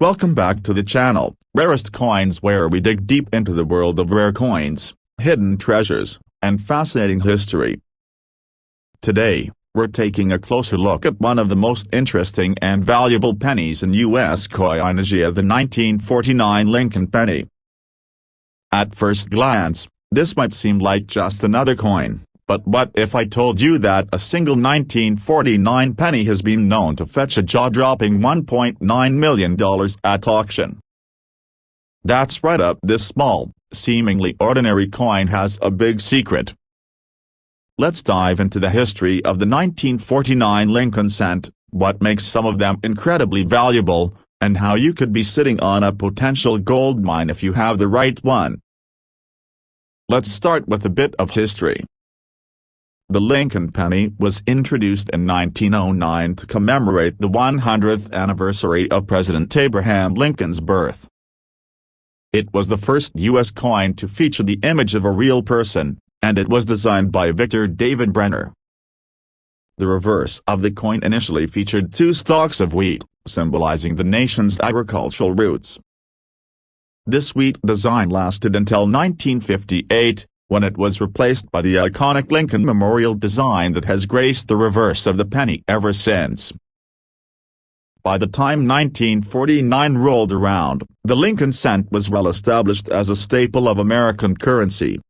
Welcome back to the channel, Rarest Coins, where we dig deep into the world of rare coins, hidden treasures, and fascinating history. Today, we're taking a closer look at one of the most interesting and valuable pennies in U.S. coinage, the 1949 Lincoln penny. At first glance, this might seem like just another coin, but what if I told you that a single 1949 penny has been known to fetch a jaw-dropping $1.9 million at auction? That's right, this small, seemingly ordinary coin has a big secret. Let's dive into the history of the 1949 Lincoln cent, what makes some of them incredibly valuable, and how you could be sitting on a potential gold mine if you have the right one. Let's start with a bit of history. The Lincoln penny was introduced in 1909 to commemorate the 100th anniversary of President Abraham Lincoln's birth. It was the first U.S. coin to feature the image of a real person, and it was designed by Victor David Brenner. The reverse of the coin initially featured two stalks of wheat, symbolizing the nation's agricultural roots. This wheat design lasted until 1958, when it was replaced by the iconic Lincoln Memorial design that has graced the reverse of the penny ever since. By the time 1949 rolled around, the Lincoln cent was well established as a staple of American currency.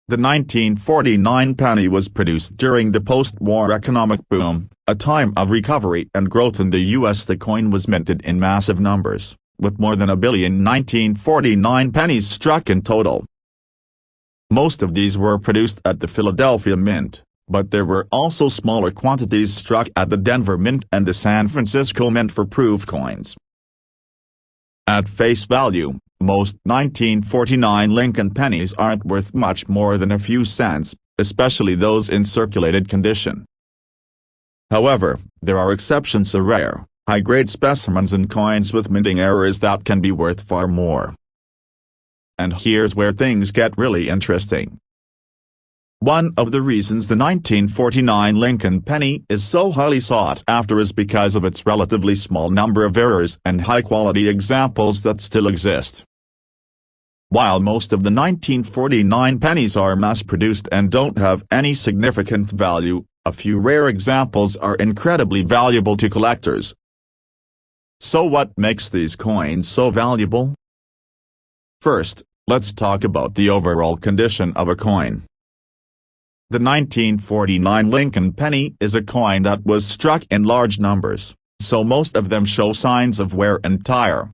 The 1949 penny was produced during the post-war economic boom, a time of recovery and growth in the U.S. The coin was minted in massive numbers, with more than 1 billion 1949 pennies struck in total. Most of these were produced at the Philadelphia Mint, but there were also smaller quantities struck at the Denver Mint and the San Francisco Mint for proof coins. At face value, most 1949 Lincoln pennies aren't worth much more than a few cents, especially those in circulated condition. However, there are exceptions to rare, high-grade specimens and coins with minting errors that can be worth far more. And here's where things get really interesting. One of the reasons the 1949 Lincoln penny is so highly sought after is because of its relatively small number of errors and high-quality examples that still exist. While most of the 1949 pennies are mass-produced and don't have any significant value, a few rare examples are incredibly valuable to collectors. So what makes these coins so valuable? First, let's talk about the overall condition of a coin. The 1949 Lincoln penny is a coin that was struck in large numbers, so most of them show signs of wear and tear.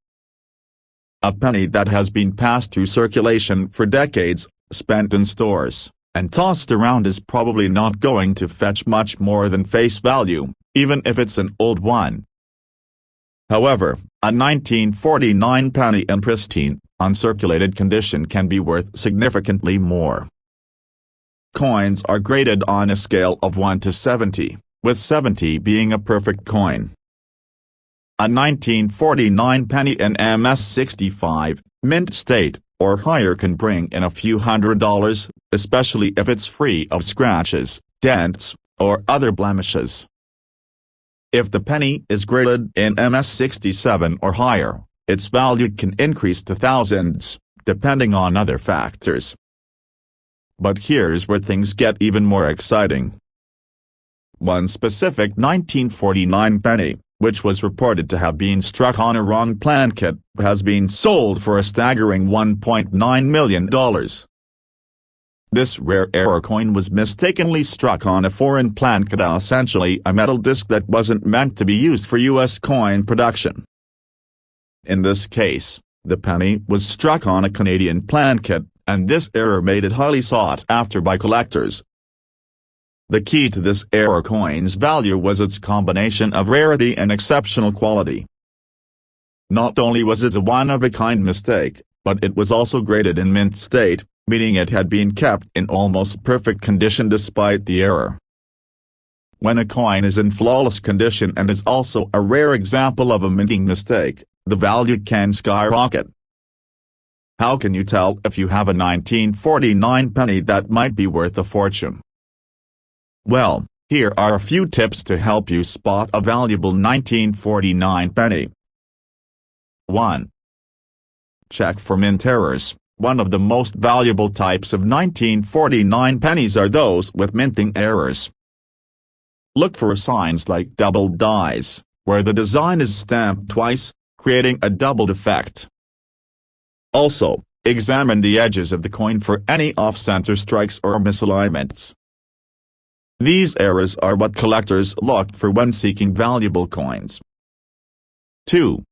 A penny that has been passed through circulation for decades, spent in stores, and tossed around is probably not going to fetch much more than face value, even if it's an old one. However, a 1949 penny in pristine, uncirculated condition can be worth significantly more. Coins are graded on a scale of 1 to 70, with 70 being a perfect coin. A 1949 penny in MS-65, mint state, or higher can bring in a few $100s, especially if it's free of scratches, dents, or other blemishes. If the penny is graded in MS-67 or higher, its value can increase to thousands, depending on other factors. But here's where things get even more exciting. One specific 1949 penny, which was reported to have been struck on a wrong plankett, has been sold for a staggering $1.9 million. This rare error coin was mistakenly struck on a foreign plankett, essentially a metal disc that wasn't meant to be used for U.S. coin production. In this case, the penny was struck on a Canadian plankett, and this error made it highly sought after by collectors. The key to this error coin's value was its combination of rarity and exceptional quality. Not only was it a one-of-a-kind mistake, but it was also graded in mint state, meaning it had been kept in almost perfect condition despite the error. When a coin is in flawless condition and is also a rare example of a minting mistake, the value can skyrocket. How can you tell if you have a 1949 penny that might be worth a fortune? Well, here are a few tips to help you spot a valuable 1949 penny. 1. Check for mint errors. One of the most valuable types of 1949 pennies are those with minting errors. Look for signs like double dies, where the design is stamped twice, creating a doubled effect. Also, examine the edges of the coin for any off-center strikes or misalignments. These errors are what collectors look for when seeking valuable coins. 2.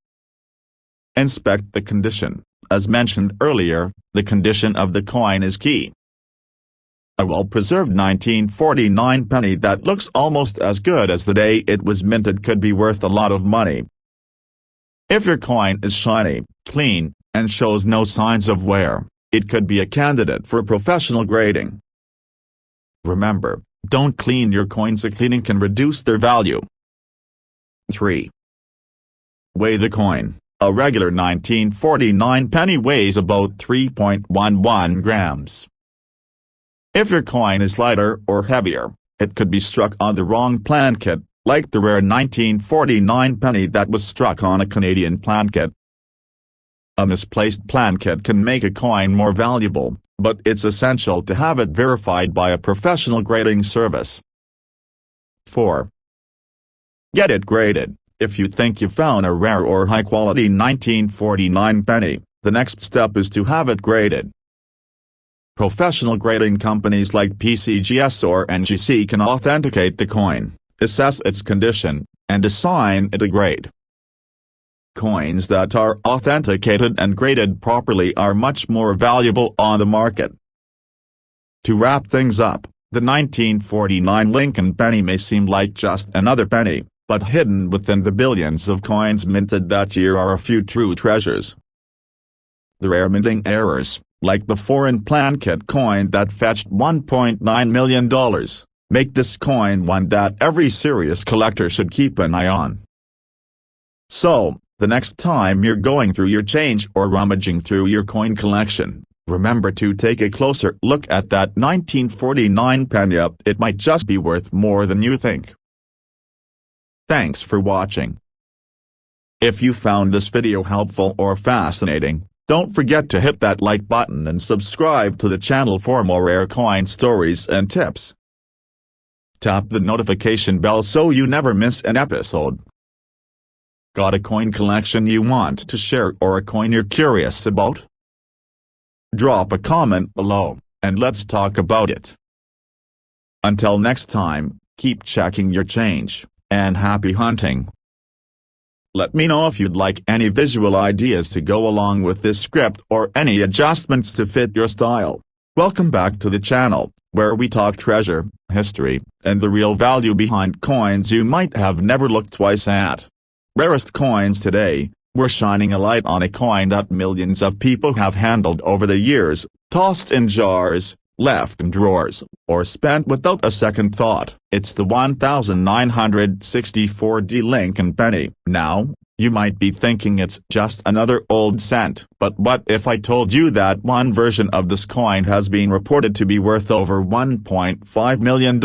Inspect the condition. As mentioned earlier, the condition of the coin is key. A well-preserved 1949 penny that looks almost as good as the day it was minted could be worth a lot of money. If your coin is shiny, clean, and shows no signs of wear, it could be a candidate for professional grading. Remember, don't clean your coins. Cleaning can reduce their value. 3. Weigh the coin. A regular 1949 penny weighs about 3.11 grams. If your coin is lighter or heavier, it could be struck on the wrong plankett, like the rare 1949 penny that was struck on a Canadian plankett. A misplaced plankett can make a coin more valuable, but it's essential to have it verified by a professional grading service. 4. Get it graded. If you think you found a rare or high-quality 1949 penny, the next step is to have it graded. Professional grading companies like PCGS or NGC can authenticate the coin, assess its condition, and assign it a grade. Coins that are authenticated and graded properly are much more valuable on the market. To wrap things up, the 1949 Lincoln penny may seem like just another penny, but hidden within the billions of coins minted that year are a few true treasures. The rare minting errors, like the foreign plankett coin that fetched $1.9 million, make this coin one that every serious collector should keep an eye on. So, the next time you're going through your change or rummaging through your coin collection, remember to take a closer look at that 1949 penny. It might just be worth more than you think. Thanks for watching. If you found this video helpful or fascinating, don't forget to hit that like button and subscribe to the channel for more rare coin stories and tips. Tap the notification bell so you never miss an episode. Got a coin collection you want to share or a coin you're curious about? Drop a comment below, and let's talk about it. Until next time, keep checking your change, and happy hunting. Let me know if you'd like any visual ideas to go along with this script or any adjustments to fit your style. Welcome back to the channel, where we talk treasure, history, and the real value behind coins you might have never looked twice at. Rarest coins today, we're shining a light on a coin that millions of people have handled over the years, tossed in jars, left in drawers, or spent without a second thought. It's the 1964 Lincoln penny. Now, you might be thinking it's just another old cent. But what if I told you that one version of this coin has been reported to be worth over $1.5 million?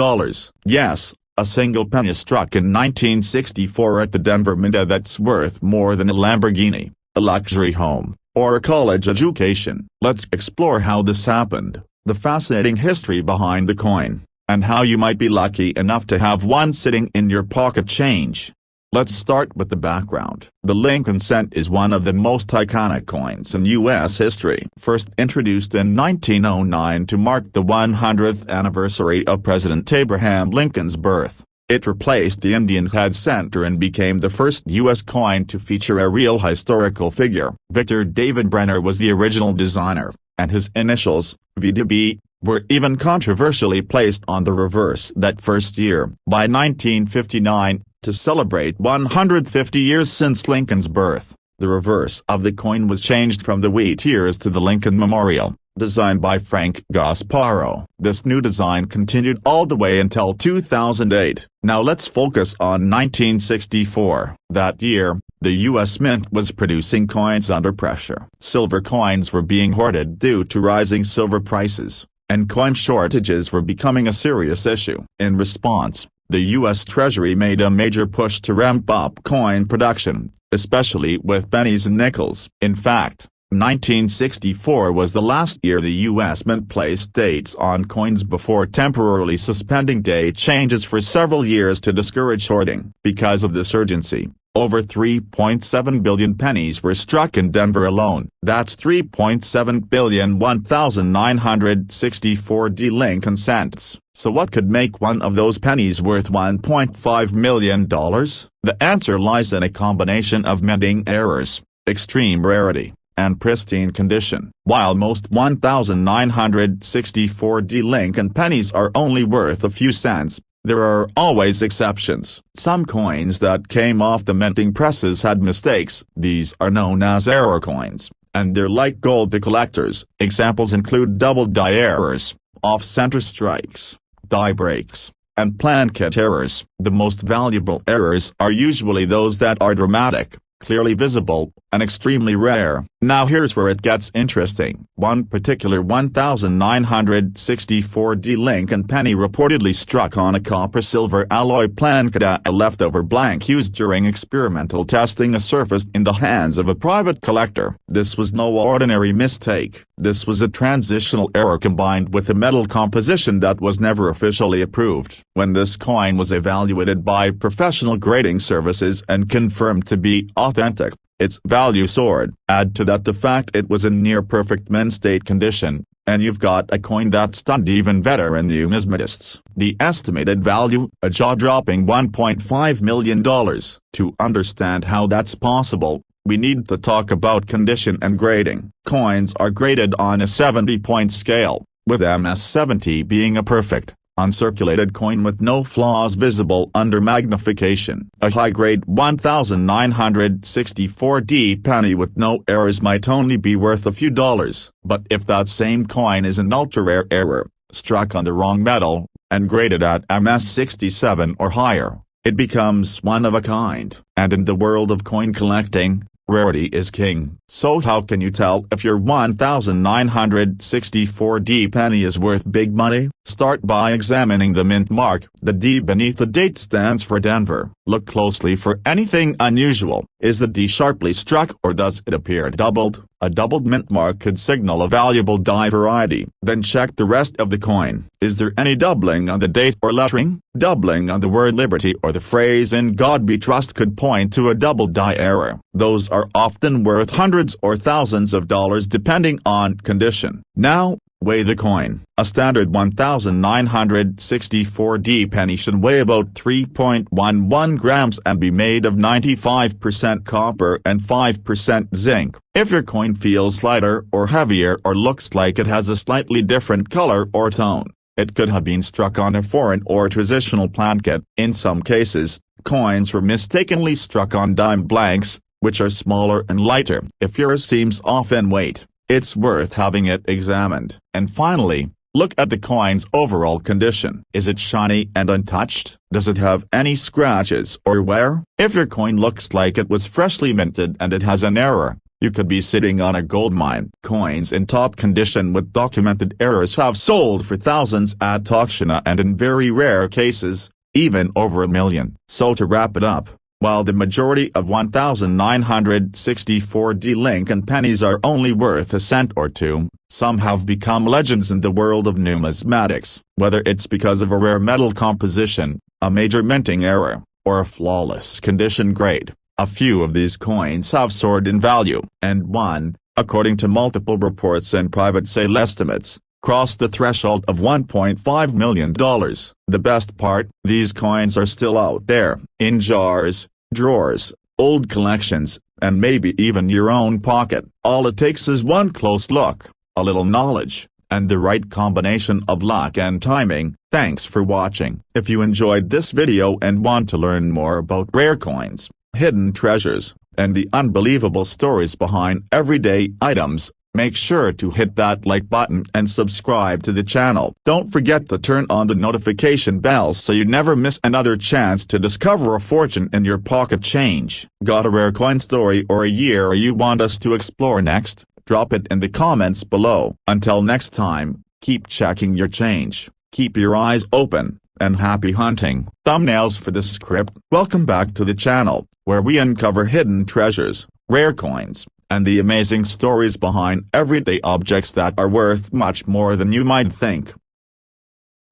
Yes, a single penny struck in 1964 at the Denver Mint that's worth more than a Lamborghini, a luxury home, or a college education. Let's explore how this happened, the fascinating history behind the coin, and how you might be lucky enough to have one sitting in your pocket change. Let's start with the background. The Lincoln cent is one of the most iconic coins in U.S. history. First introduced in 1909 to mark the 100th anniversary of President Abraham Lincoln's birth, it replaced the Indian head center and became the first U.S. coin to feature a real historical figure. Victor David Brenner was the original designer, and his initials, VDB, were even controversially placed on the reverse that first year. By 1959, to celebrate 150 years since Lincoln's birth, the reverse of the coin was changed from the wheat ears to the Lincoln Memorial, designed by Frank Gasparo. This new design continued all the way until 2008. Now let's focus on 1964. That year, the U.S. Mint was producing coins under pressure. Silver coins were being hoarded due to rising silver prices, and coin shortages were becoming a serious issue. In response, the U.S. Treasury made a major push to ramp up coin production, especially with pennies and nickels. In fact, 1964 was the last year the U.S. Mint placed dates on coins before temporarily suspending date changes for several years to discourage hoarding. Because of this urgency, over 3.7 billion pennies were struck in Denver alone. That's 3.7 billion 1,964 Lincoln cents. So what could make one of those pennies worth $1.5 million? The answer lies in a combination of minting errors, extreme rarity, and pristine condition. While most 1,964 Lincoln pennies are only worth a few cents, there are always exceptions. Some coins that came off the minting presses had mistakes. These are known as error coins, and they're like gold to collectors. Examples include double die errors, off-center strikes, die breaks, and planchet errors. The most valuable errors are usually those that are dramatic, clearly visible, and extremely rare. Now here's where it gets interesting. One particular 1,964 Lincoln penny reportedly struck on a copper-silver alloy planchet. A leftover blank used during experimental testing surfaced in the hands of a private collector. This was no ordinary mistake. This was a transitional error combined with a metal composition that was never officially approved. When this coin was evaluated by professional grading services and confirmed to be authentic, its value soared. Add to that the fact it was in near-perfect mint state condition, and you've got a coin that stunned even veteran numismatists. The estimated value, a jaw-dropping $1.5 million. To understand how that's possible, we need to talk about condition and grading. Coins are graded on a 70-point scale, with MS-70 being a perfect, uncirculated coin with no flaws visible under magnification. A high-grade 1,964 penny with no errors might only be worth a few dollars. But if that same coin is an ultra-rare error, struck on the wrong metal, and graded at MS-67 or higher, it becomes one of a kind. And in the world of coin collecting, rarity is king. So how can you tell if your 1,964 penny is worth big money? Start by examining the mint mark. The D beneath the date stands for Denver. Look closely for anything unusual. Is the D sharply struck or does it appear doubled? A doubled mint mark could signal a valuable die variety. Then check the rest of the coin. Is there any doubling on the date or lettering? Doubling on the word liberty or the phrase "In God We Trust" could point to a double die error. Those are often worth hundreds or thousands of dollars depending on condition. Now, weigh the coin. A standard 1,964 penny should weigh about 3.11 grams and be made of 95% copper and 5% zinc. If your coin feels lighter or heavier or looks like it has a slightly different color or tone, it could have been struck on a foreign or traditional planchet. In some cases, coins were mistakenly struck on dime blanks, which are smaller and lighter. If yours seems off in weight, it's worth having it examined. And finally, look at the coin's overall condition. Is it shiny and untouched? Does it have any scratches or wear? If your coin looks like it was freshly minted and it has an error, you could be sitting on a gold mine. Coins in top condition with documented errors have sold for thousands at auction and in very rare cases, even over $1 million. So to wrap it up, while the majority of 1,964 Lincoln pennies are only worth a cent or two, some have become legends in the world of numismatics. Whether it's because of a rare metal composition, a major minting error, or a flawless condition grade, a few of these coins have soared in value. And one, according to multiple reports and private sale estimates, crossed the threshold of $1.5 million. The best part, these coins are still out there, in jars, drawers, old collections, and maybe even your own pocket. All it takes is one close look, a little knowledge, and the right combination of luck and timing. Thanks for watching. If you enjoyed this video and want to learn more about rare coins, hidden treasures, and the unbelievable stories behind everyday items, make sure to hit that like button and subscribe to the channel. Don't forget to turn on the notification bell so you never miss another chance to discover a fortune in your pocket change. Got a rare coin story or a year you want us to explore next? Drop it in the comments below. Until next time, keep checking your change, keep your eyes open, and happy hunting. Thumbnails for this script. Welcome back to the channel, where we uncover hidden treasures, rare coins, and the amazing stories behind everyday objects that are worth much more than you might think.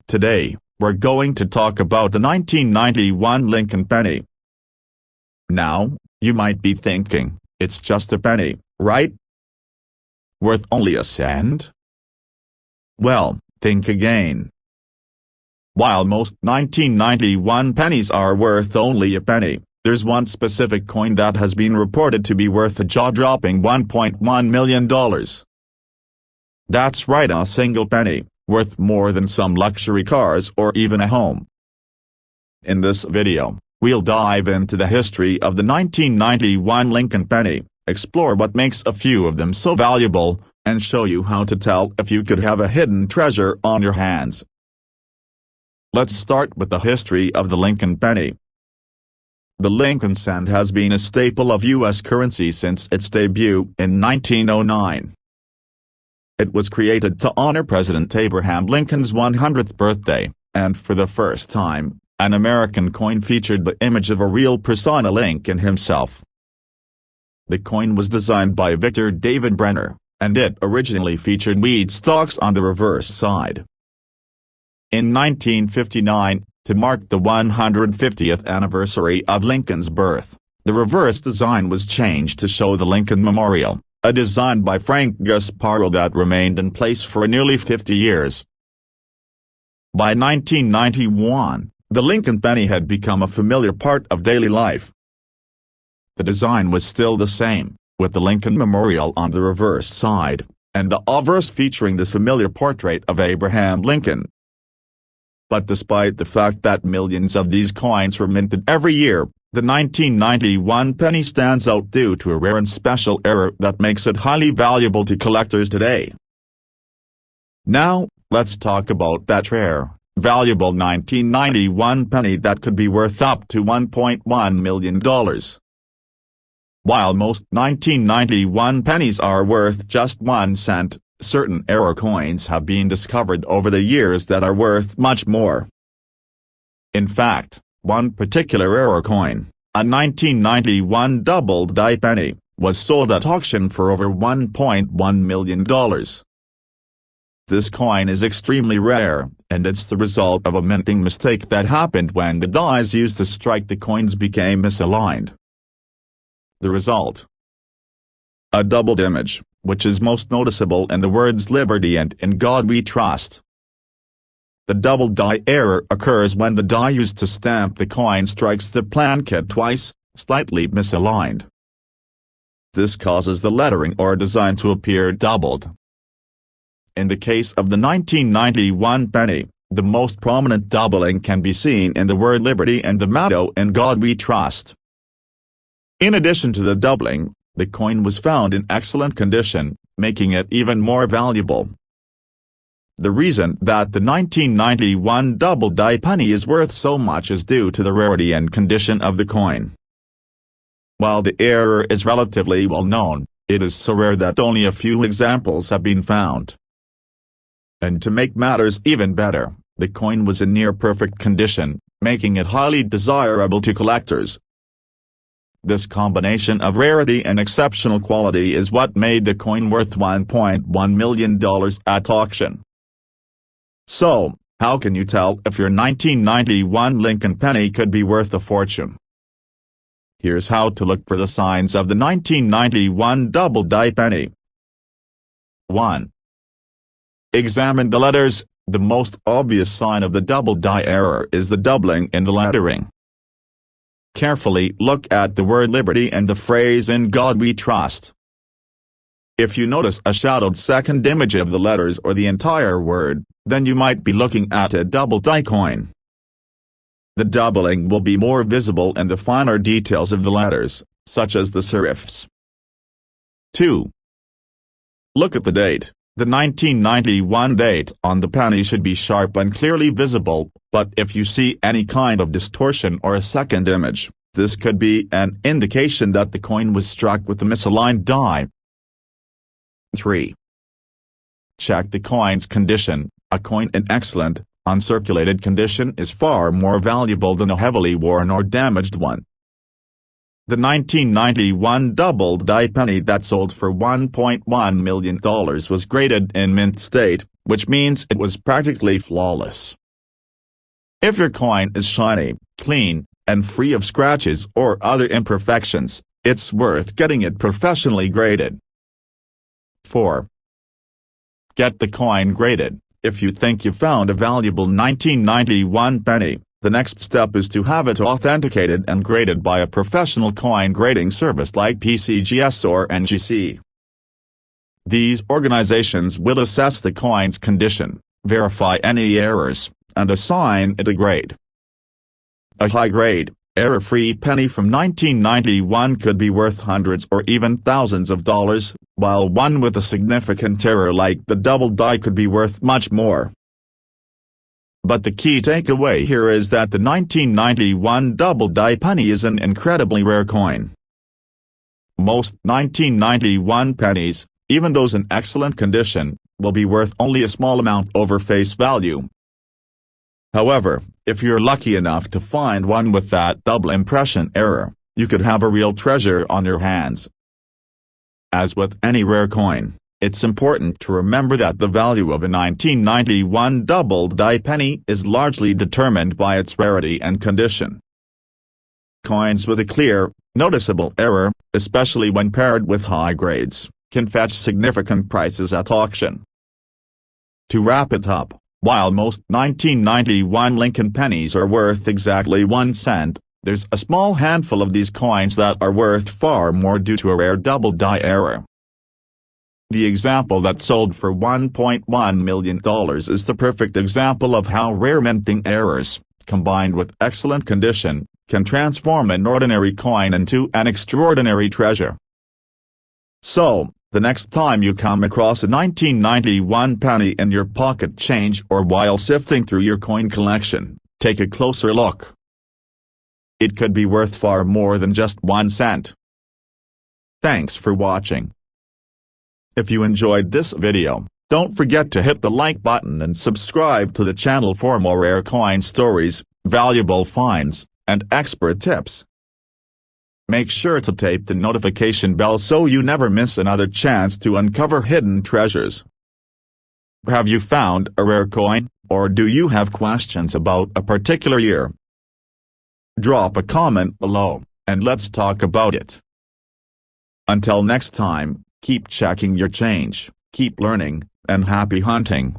Today, we're going to talk about the 1991 Lincoln penny. Now, you might be thinking, it's just a penny, right? Worth only a cent? Well, think again. While most 1991 pennies are worth only a penny, there's one specific coin that has been reported to be worth a jaw-dropping $1.1 million. That's right, a single penny, worth more than some luxury cars or even a home. In this video, we'll dive into the history of the 1991 Lincoln penny, explore what makes a few of them so valuable, and show you how to tell if you could have a hidden treasure on your hands. Let's start with the history of the Lincoln penny. The Lincoln cent has been a staple of U.S. currency since its debut in 1909. It was created to honor President Abraham Lincoln's 100th birthday, and for the first time, an American coin featured the image of a real persona, Lincoln himself. The coin was designed by Victor David Brenner, and it originally featured weed stalks on the reverse side. In 1959, to mark the 150th anniversary of Lincoln's birth, the reverse design was changed to show the Lincoln Memorial, a design by Frank Gasparo that remained in place for nearly 50 years. By 1991, the Lincoln penny had become a familiar part of daily life. The design was still the same, with the Lincoln Memorial on the reverse side, and the obverse featuring the familiar portrait of Abraham Lincoln. But despite the fact that millions of these coins were minted every year, the 1991 penny stands out due to a rare and special error that makes it highly valuable to collectors today. Now, let's talk about that rare, valuable 1991 penny that could be worth up to $1.1 million. While most 1991 pennies are worth just 1 cent, certain error coins have been discovered over the years that are worth much more. In fact, one particular error coin, a 1991 double-die penny, was sold at auction for over $1.1 million. This coin is extremely rare, and it's the result of a minting mistake that happened when the dies used to strike the coins became misaligned. The result? A doubled image, which is most noticeable in the words "Liberty" and "In God We Trust." The double die error occurs when the die used to stamp the coin strikes the planchet twice, slightly misaligned. This causes the lettering or design to appear doubled. In the case of the 1991 penny, the most prominent doubling can be seen in the word "Liberty" and the motto "In God We Trust." In addition to the doubling, the coin was found in excellent condition, making it even more valuable. The reason that the 1991 double-die penny is worth so much is due to the rarity and condition of the coin. While the error is relatively well known, it is so rare that only a few examples have been found. And to make matters even better, the coin was in near-perfect condition, making it highly desirable to collectors. This combination of rarity and exceptional quality is what made the coin worth $1.1 million at auction. So, how can you tell if your 1991 Lincoln penny could be worth a fortune? Here's how to look for the signs of the 1991 double-die penny. 1. Examine the letters. The most obvious sign of the double-die error is the doubling in the lettering. Carefully look at the word "Liberty" and the phrase "In God We Trust." If you notice a shadowed second image of the letters or the entire word, then you might be looking at a double-die coin. The doubling will be more visible in the finer details of the letters, such as the serifs. 2. Look at the date. The 1991 date on the penny should be sharp and clearly visible, but if you see any kind of distortion or a second image, this could be an indication that the coin was struck with a misaligned die. 3. Check the coin's condition. A coin in excellent, uncirculated condition is far more valuable than a heavily worn or damaged one. The 1991 double-die penny that sold for $1.1 million was graded in mint state, which means it was practically flawless. If your coin is shiny, clean, and free of scratches or other imperfections, it's worth getting it professionally graded. 4. Get the coin graded. If you think you found a valuable 1991 penny, the next step is to have it authenticated and graded by a professional coin grading service like PCGS or NGC. These organizations will assess the coin's condition, verify any errors, and assign it a grade. A high-grade, error-free penny from 1991 could be worth hundreds or even thousands of dollars, while one with a significant error like the double die could be worth much more. But the key takeaway here is that the 1991 double-die penny is an incredibly rare coin. Most 1991 pennies, even those in excellent condition, will be worth only a small amount over face value. However, if you're lucky enough to find one with that double impression error, you could have a real treasure on your hands. As with any rare coin, it's important to remember that the value of a 1991 double-die penny is largely determined by its rarity and condition. Coins with a clear, noticeable error, especially when paired with high grades, can fetch significant prices at auction. To wrap it up, while most 1991 Lincoln pennies are worth exactly 1 cent, there's a small handful of these coins that are worth far more due to a rare double-die error. The example that sold for $1.1 million is the perfect example of how rare minting errors, combined with excellent condition, can transform an ordinary coin into an extraordinary treasure. So, the next time you come across a 1991 penny in your pocket change or while sifting through your coin collection, take a closer look. It could be worth far more than just 1 cent. Thanks for watching. If you enjoyed this video, don't forget to hit the like button and subscribe to the channel for more rare coin stories, valuable finds, and expert tips. Make sure to tape the notification bell so you never miss another chance to uncover hidden treasures. Have you found a rare coin, or do you have questions about a particular year? Drop a comment below, and let's talk about it. Until next time, keep checking your change, keep learning, and happy hunting.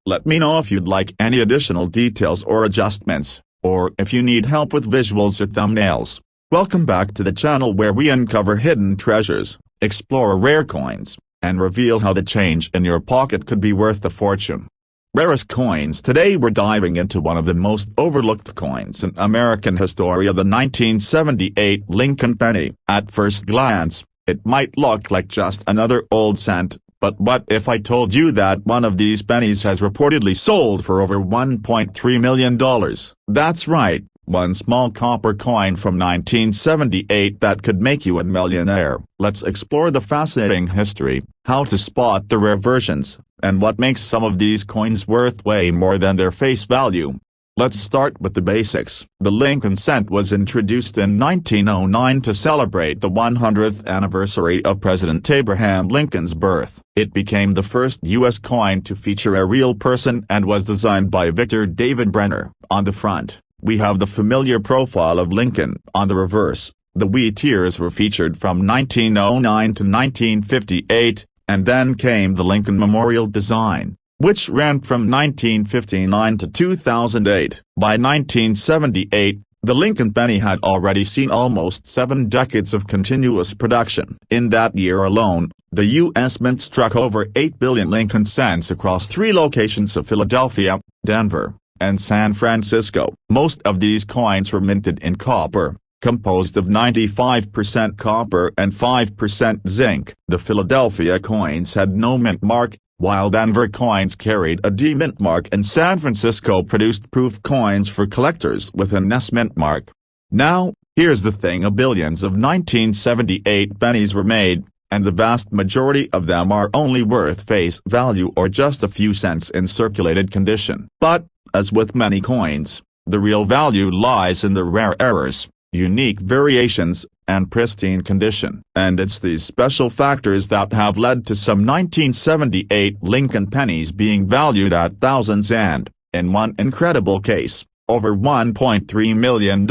Let me know if you'd like any additional details or adjustments, or if you need help with visuals or thumbnails. Welcome back to the channel where we uncover hidden treasures, explore rare coins, and reveal how the change in your pocket could be worth a fortune. Rarest coins. Today we're diving into one of the most overlooked coins in American history, the 1978 Lincoln penny. At first glance, it might look like just another old cent, but what if I told you that one of these pennies has reportedly sold for over $1.3 million? That's right, one small copper coin from 1978 that could make you a millionaire. Let's explore the fascinating history, how to spot the rare versions, and what makes some of these coins worth way more than their face value. Let's start with the basics. The Lincoln cent was introduced in 1909 to celebrate the 100th anniversary of President Abraham Lincoln's birth. It became the first U.S. coin to feature a real person and was designed by Victor David Brenner. On the front, we have the familiar profile of Lincoln. On the reverse, the wheat ears were featured from 1909 to 1958, and then came the Lincoln Memorial design, which ran from 1959 to 2008. By 1978, the Lincoln penny had already seen almost 7 decades of continuous production. In that year alone, the U.S. Mint struck over 8 billion Lincoln cents across 3 locations of Philadelphia, Denver, and San Francisco. Most of these coins were minted in copper, composed of 95% copper and 5% zinc. The Philadelphia coins had no mint mark, while Denver coins carried a D mint mark and San Francisco produced proof coins for collectors with an S mint mark. Now, here's the thing: billions of 1978 pennies were made, and the vast majority of them are only worth face value or just a few cents in circulated condition. But, as with many coins, the real value lies in the rare errors, unique variations, and pristine condition. And it's these special factors that have led to some 1978 Lincoln pennies being valued at thousands and, in one incredible case, over $1.3 million.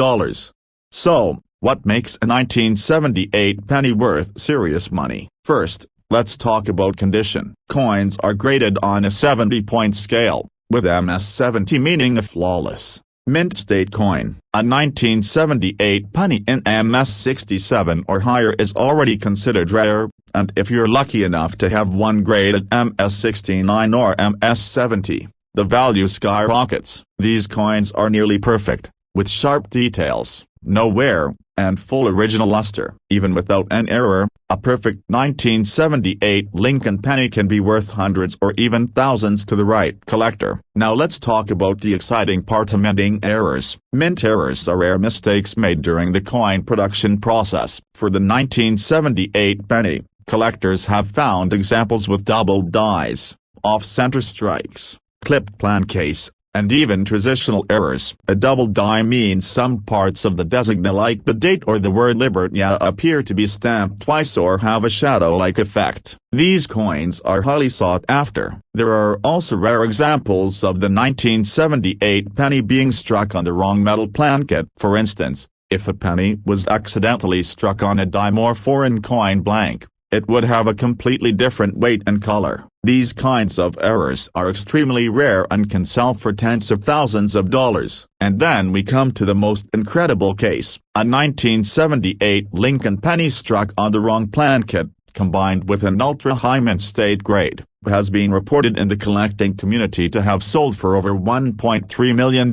So, what makes a 1978 penny worth serious money? First, let's talk about condition. Coins are graded on a 70-point scale, with MS70 meaning a flawless, mint state coin. A 1978 penny in MS67 or higher is already considered rare, and if you're lucky enough to have one graded MS69 or MS70, the value skyrockets. These coins are nearly perfect, with sharp details, no wear, and full original luster. Even without an error, a perfect 1978 Lincoln penny can be worth hundreds or even thousands to the right collector. Now let's talk about the exciting part of minting errors. Mint errors are rare mistakes made during the coin production process. For the 1978 penny, collectors have found examples with doubled dies, off-center strikes, clipped plan case, and even transitional errors. A double die means some parts of the designator like the date or the word Liberia appear to be stamped twice or have a shadow-like effect. These coins are highly sought after. There are also rare examples of the 1978 penny being struck on the wrong metal plankette. For instance, if a penny was accidentally struck on a dime or foreign coin blank, it would have a completely different weight and color. These kinds of errors are extremely rare and can sell for tens of thousands of dollars. And then we come to the most incredible case. A 1978 Lincoln penny struck on the wrong plankette, combined with an ultra-high mint state grade, has been reported in the collecting community to have sold for over $1.3 million.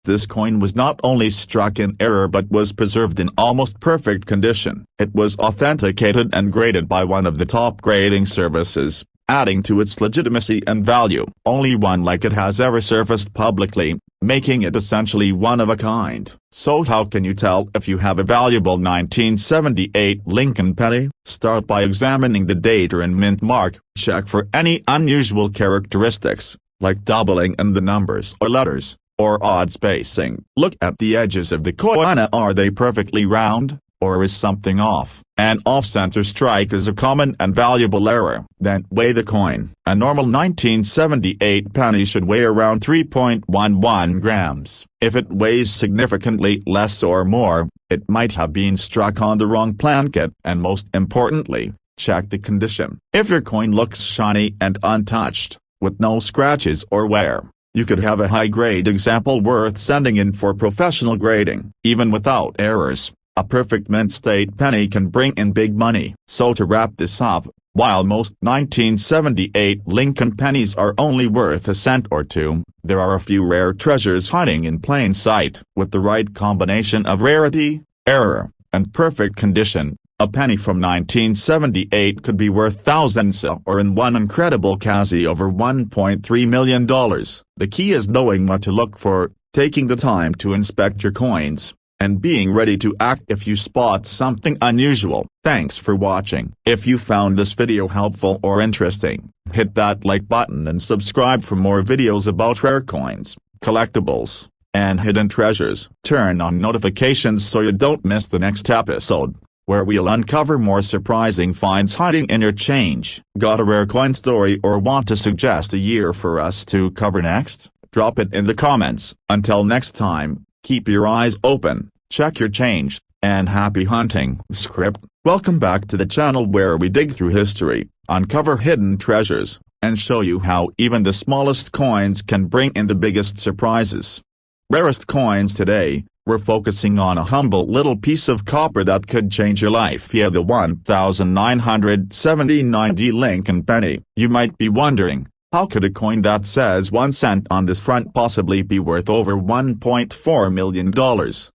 This coin was not only struck in error but was preserved in almost perfect condition. It was authenticated and graded by one of the top grading services, adding to its legitimacy and value. Only one like it has ever surfaced publicly, making it essentially one of a kind. So how can you tell if you have a valuable 1978 Lincoln penny? Start by examining the date and mint mark. Check for any unusual characteristics, like doubling in the numbers or letters, or odd spacing. Look at the edges of the coin. Are they perfectly round, or is something off? An off-center strike is a common and valuable error. Then weigh the coin. A normal 1978 penny should weigh around 3.11 grams. If it weighs significantly less or more, it might have been struck on the wrong plankette. And most importantly, check the condition. If your coin looks shiny and untouched, with no scratches or wear, you could have a high-grade example worth sending in for professional grading. Even without errors, a perfect mint state penny can bring in big money. So to wrap this up, while most 1978 Lincoln pennies are only worth a cent or two, there are a few rare treasures hiding in plain sight. With the right combination of rarity, error, and perfect condition, a penny from 1978 could be worth thousands or in one incredible case over $1.3 million. The key is knowing what to look for, taking the time to inspect your coins, and being ready to act if you spot something unusual. Thanks for watching. If you found this video helpful or interesting, hit that like button and subscribe for more videos about rare coins, collectibles, and hidden treasures. Turn on notifications so you don't miss the next episode, where we'll uncover more surprising finds hiding in your change. Got a rare coin story or want to suggest a year for us to cover next? Drop it in the comments. Until next time, keep your eyes open, check your change, and happy hunting. Script. Welcome back to the channel where we dig through history, uncover hidden treasures, and show you how even the smallest coins can bring in the biggest surprises. Rarest coins today, we're focusing on a humble little piece of copper that could change your life. Yeah, the 1979 Lincoln penny. You might be wondering, how could a coin that says 1 cent on this front possibly be worth over $1.4 million?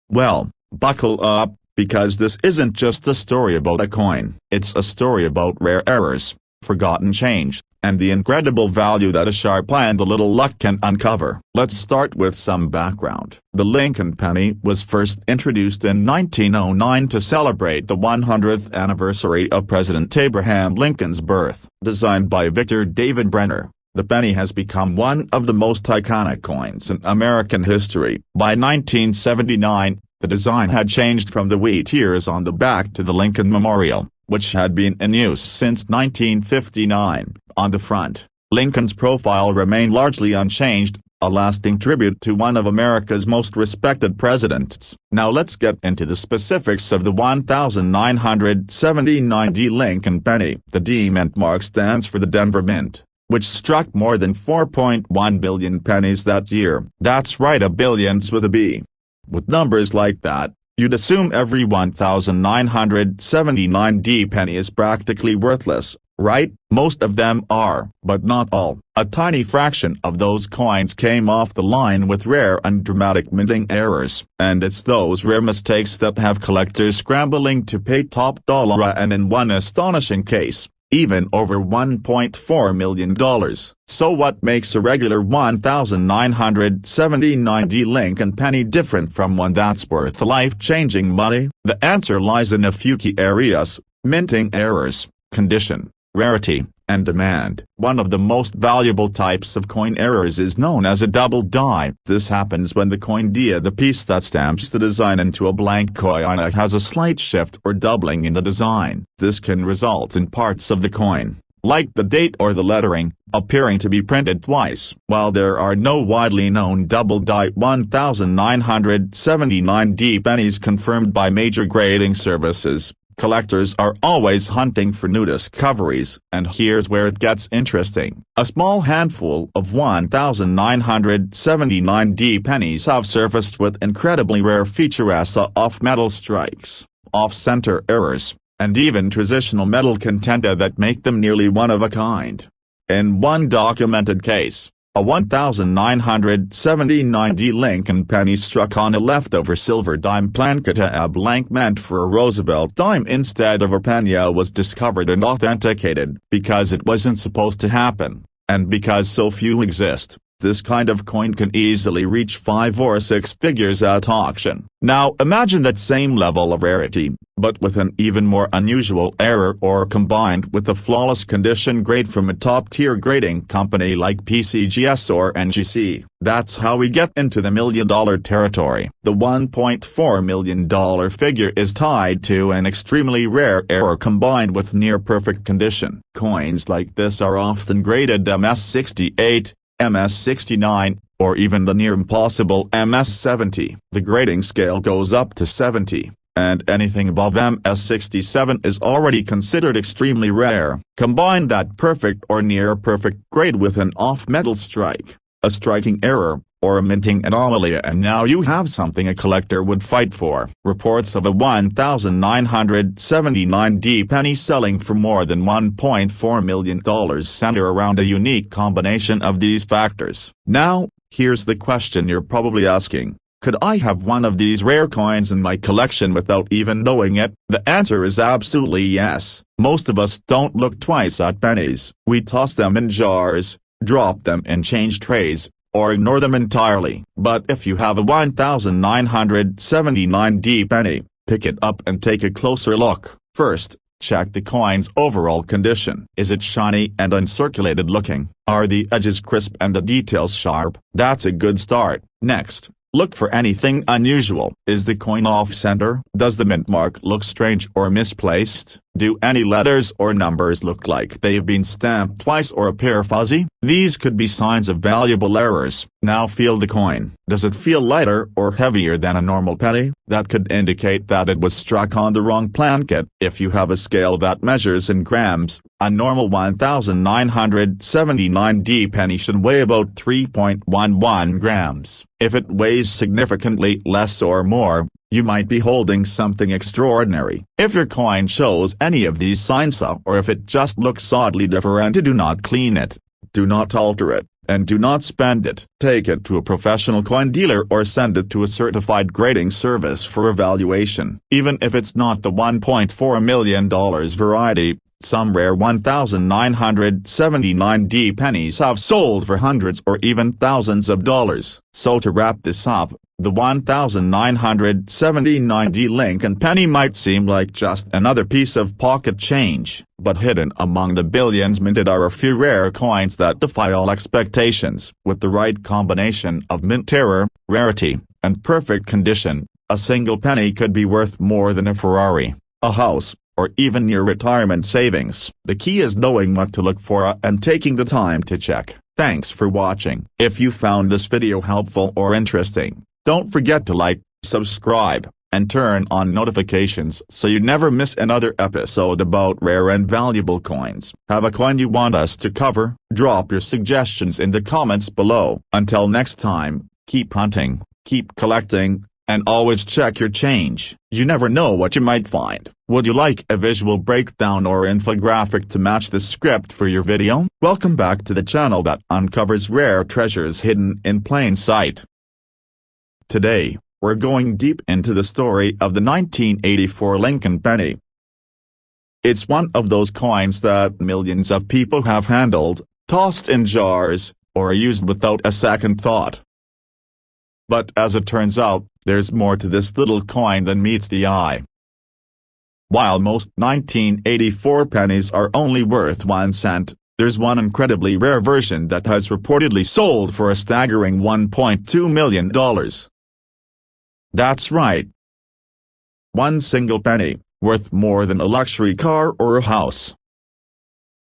Well, buckle up, because this isn't just a story about a coin. It's a story about rare errors, forgotten change, and the incredible value that a sharp eye and a little luck can uncover. Let's start with some background. The Lincoln penny was first introduced in 1909 to celebrate the 100th anniversary of President Abraham Lincoln's birth. Designed by Victor David Brenner, the penny has become one of the most iconic coins in American history. By 1979, the design had changed from the wheat ears on the back to the Lincoln Memorial, which had been in use since 1959. On the front, Lincoln's profile remained largely unchanged, a lasting tribute to one of America's most respected presidents. Now let's get into the specifics of the 1979 Lincoln penny. The D Mint mark stands for the Denver Mint, which struck more than 4.1 billion pennies that year. That's right, a billions with a B. With numbers like that, you'd assume every 1979 D penny is practically worthless, right? Most of them are, but not all. A tiny fraction of those coins came off the line with rare and dramatic minting errors. And it's those rare mistakes that have collectors scrambling to pay top dollar, and in one astonishing case, even over $1.4 million. So what makes a regular 1979 D Lincoln penny different from one that's worth life-changing money? The answer lies in a few key areas: minting errors, condition, rarity, and demand. One of the most valuable types of coin errors is known as a double die. This happens when the coin dia, the piece that stamps the design into a blank coin, has a slight shift or doubling in the design. This can result in parts of the coin, like the date or the lettering, appearing to be printed twice. While there are no widely known double die 1979 D pennies confirmed by major grading services, collectors are always hunting for new discoveries, and here's where it gets interesting. A small handful of 1979 D pennies have surfaced with incredibly rare features: off-metal strikes, off-center errors, and even transitional metal content that make them nearly one of a kind. In one documented case, a 1979 D Lincoln penny struck on a leftover silver dime planchet. A blank meant for a Roosevelt dime instead of a penny was discovered and authenticated. Because it wasn't supposed to happen, and because so few exist, this kind of coin can easily reach 5 or 6 figures at auction. Now imagine that same level of rarity, but with an even more unusual error, or combined with a flawless condition grade from a top-tier grading company like PCGS or NGC. That's how we get into the million-dollar territory. The $1.4 million figure is tied to an extremely rare error combined with near-perfect condition. Coins like this are often graded MS68, MS69, or even the near-impossible MS70. The grading scale goes up to 70, and anything above MS67 is already considered extremely rare. Combine that perfect or near-perfect grade with an off-metal strike, a striking error, or a minting anomaly, and now you have something a collector would fight for. Reports of a 1979 D penny selling for more than $1.4 million center around a unique combination of these factors. Now, here's the question you're probably asking: could I have one of these rare coins in my collection without even knowing it? The answer is absolutely yes. Most of us don't look twice at pennies. We toss them in jars, drop them in change trays, or ignore them entirely. But if you have a 1979 D penny, pick it up and take a closer look. First, check the coin's overall condition. Is it shiny and uncirculated looking? Are the edges crisp and the details sharp? That's a good start. Next, look for anything unusual. Is the coin off-center? Does the mint mark look strange or misplaced? Do any letters or numbers look like they've been stamped twice or appear fuzzy? These could be signs of valuable errors. Now feel the coin. Does it feel lighter or heavier than a normal penny? That could indicate that it was struck on the wrong planchet. If you have a scale that measures in grams, a normal 1979 D penny should weigh about 3.11 grams. If it weighs significantly less or more, you might be holding something extraordinary. If your coin shows any of these signs, or if it just looks oddly different, do not clean it, do not alter it, and do not spend it. Take it to a professional coin dealer or send it to a certified grading service for evaluation. Even if it's not the $1.4 million variety, Some rare 1979D pennies have sold for hundreds or even thousands of dollars. So to wrap this up, the 1979D Lincoln penny might seem like just another piece of pocket change, but hidden among the billions minted are a few rare coins that defy all expectations. With the right combination of mint error, rarity, and perfect condition, a single penny could be worth more than a Ferrari, a house, or even your retirement savings. The key is knowing what to look for and taking the time to check. Thanks for watching. If you found this video helpful or interesting, don't forget to like, subscribe, and turn on notifications so you never miss another episode about rare and valuable coins. Have a coin you want us to cover? Drop your suggestions in the comments below. Until next time, keep hunting, keep collecting, and always check your change. You never know what you might find. Would you like a visual breakdown or infographic to match the script for your video? Welcome back to the channel that uncovers rare treasures hidden in plain sight. Today, we're going deep into the story of the 1984 Lincoln penny. It's one of those coins that millions of people have handled, tossed in jars, or used without a second thought. But as it turns out, there's more to this little coin than meets the eye. While most 1984 pennies are only worth 1 cent, there's one incredibly rare version that has reportedly sold for a staggering $1.2 million. That's right. One single penny, worth more than a luxury car or a house.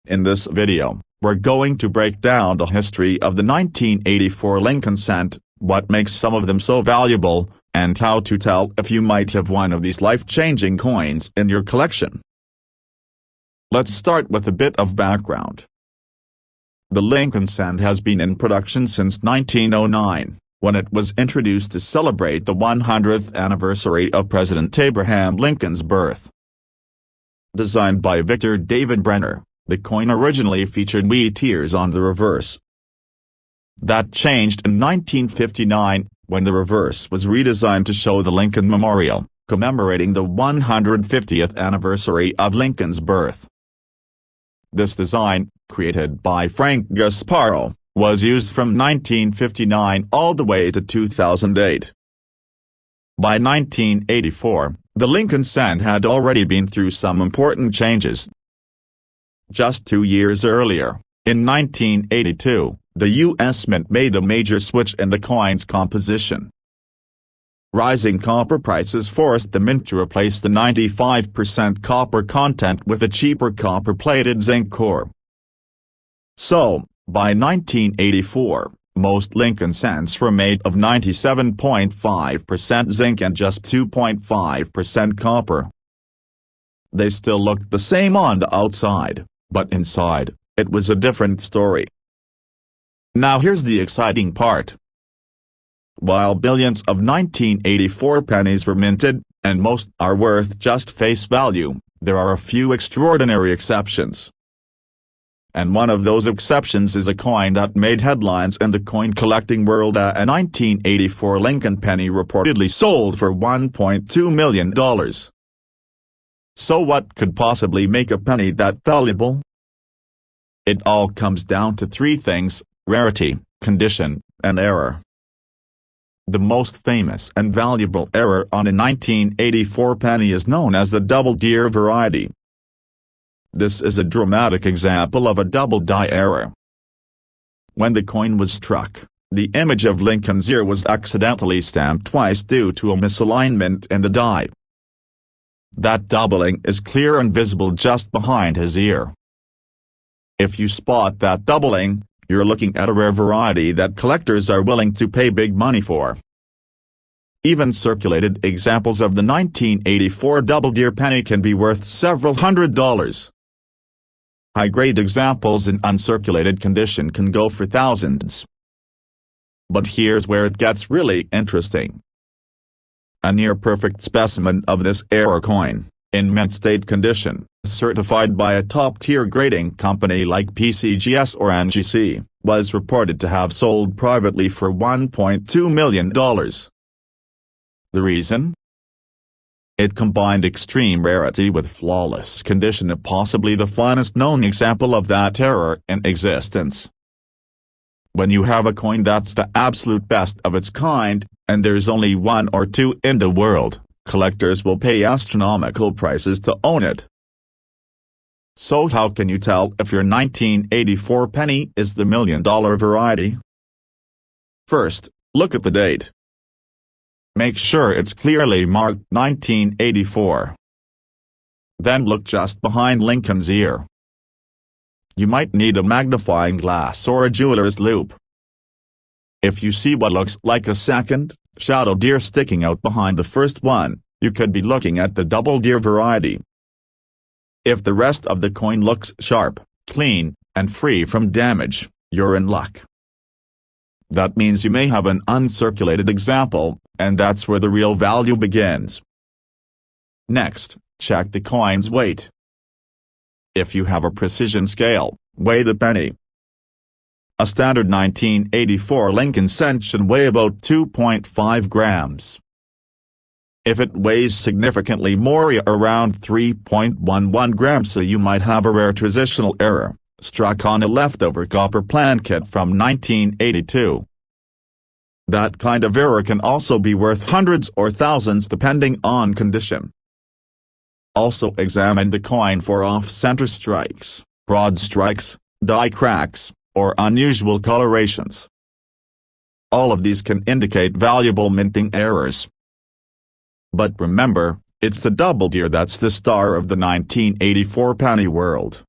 In this video, we're going to break down the history of the 1984 Lincoln cent, what makes some of them so valuable, and how to tell if you might have one of these life-changing coins in your collection. Let's start with a bit of background. The Lincoln cent has been in production since 1909, when it was introduced to celebrate the 100th anniversary of President Abraham Lincoln's birth. Designed by Victor David Brenner, the coin originally featured wheat ears on the reverse. That changed in 1959, when the reverse was redesigned to show the Lincoln Memorial, commemorating the 150th anniversary of Lincoln's birth. This design, created by Frank Gasparo, was used from 1959 all the way to 2008. By 1984, the Lincoln cent had already been through some important changes. Just 2 years earlier, in 1982, the U.S. Mint made a major switch in the coin's composition. Rising copper prices forced the mint to replace the 95% copper content with a cheaper copper-plated zinc core. So, by 1984, most Lincoln cents were made of 97.5% zinc and just 2.5% copper. They still looked the same on the outside, but inside, it was a different story. Now here's the exciting part. While billions of 1984 pennies were minted, and most are worth just face value, there are a few extraordinary exceptions. And one of those exceptions is a coin that made headlines in the coin collecting world. A 1984 Lincoln penny reportedly sold for $1.2 million. So what could possibly make a penny that valuable? It all comes down to 3 things: rarity, condition, and error. The most famous and valuable error on a 1984 penny is known as the double deer variety. This is a dramatic example of a double die error. When the coin was struck, the image of Lincoln's ear was accidentally stamped twice due to a misalignment in the die. That doubling is clear and visible just behind his ear. If you spot that doubling, you're looking at a rare variety that collectors are willing to pay big money for. Even circulated examples of the 1984 double deer penny can be worth several $100s. High-grade examples in uncirculated condition can go for thousands. But here's where it gets really interesting. A near-perfect specimen of this error coin, in mint state condition, certified by a top-tier grading company like PCGS or NGC, was reported to have sold privately for $1.2 million. The reason? It combined extreme rarity with flawless condition, possibly the finest known example of that error in existence. When you have a coin that's the absolute best of its kind, and there's only one or two in the world, collectors will pay astronomical prices to own it. So how can you tell if your 1984 penny is the $1 million variety? First, look at the date. Make sure it's clearly marked 1984. Then look just behind Lincoln's ear. You might need a magnifying glass or a jeweler's loupe. If you see what looks like a second, shadow deer sticking out behind the first one, you could be looking at the double deer variety. If the rest of the coin looks sharp, clean, and free from damage, you're in luck. That means you may have an uncirculated example, and that's where the real value begins. Next, check the coin's weight. If you have a precision scale, weigh the penny. A standard 1984 Lincoln cent should weigh about 2.5 grams. If it weighs significantly more, around 3.11 grams, so you might have a rare transitional error, struck on a leftover copper plant kit from 1982. That kind of error can also be worth hundreds or thousands depending on condition. Also examine the coin for off-center strikes, broad strikes, die cracks, or unusual colorations. All of these can indicate valuable minting errors. But remember, it's the double deer that's the star of the 1984 penny world.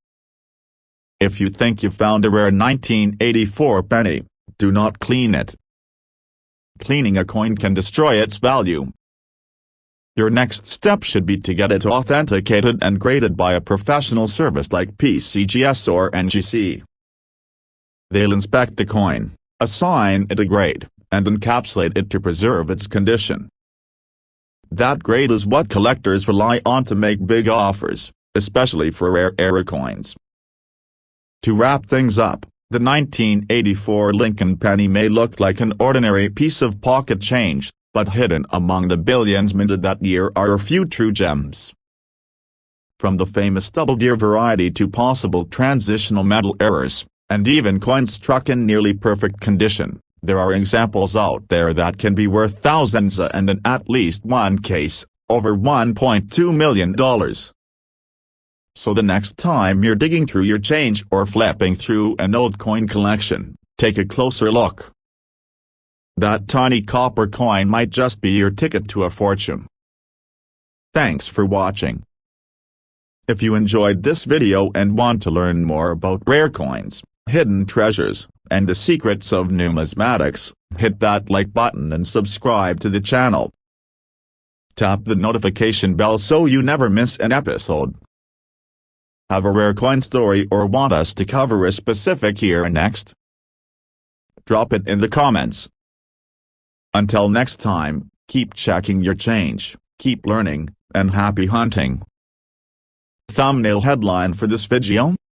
If you think you found a rare 1984 penny, do not clean it. Cleaning a coin can destroy its value. Your next step should be to get it authenticated and graded by a professional service like PCGS or NGC. They'll inspect the coin, assign it a grade, and encapsulate it to preserve its condition. That grade is what collectors rely on to make big offers, especially for rare era coins. To wrap things up, the 1984 Lincoln penny may look like an ordinary piece of pocket change, but hidden among the billions minted that year are a few true gems. From the famous double deer variety to possible transitional metal errors, and even coins struck in nearly perfect condition, there are examples out there that can be worth thousands, and in at least one case, over $1.2 million. So the next time you're digging through your change or flipping through an old coin collection, take a closer look. That tiny copper coin might just be your ticket to a fortune. Thanks for watching. If you enjoyed this video and want to learn more about rare coins, hidden treasures, and the secrets of numismatics, hit that like button and subscribe to the channel. Tap the notification bell so you never miss an episode. Have a rare coin story or want us to cover a specific year next? Drop it in the comments. Until next time, keep checking your change, keep learning, and happy hunting. Thumbnail headline for this video: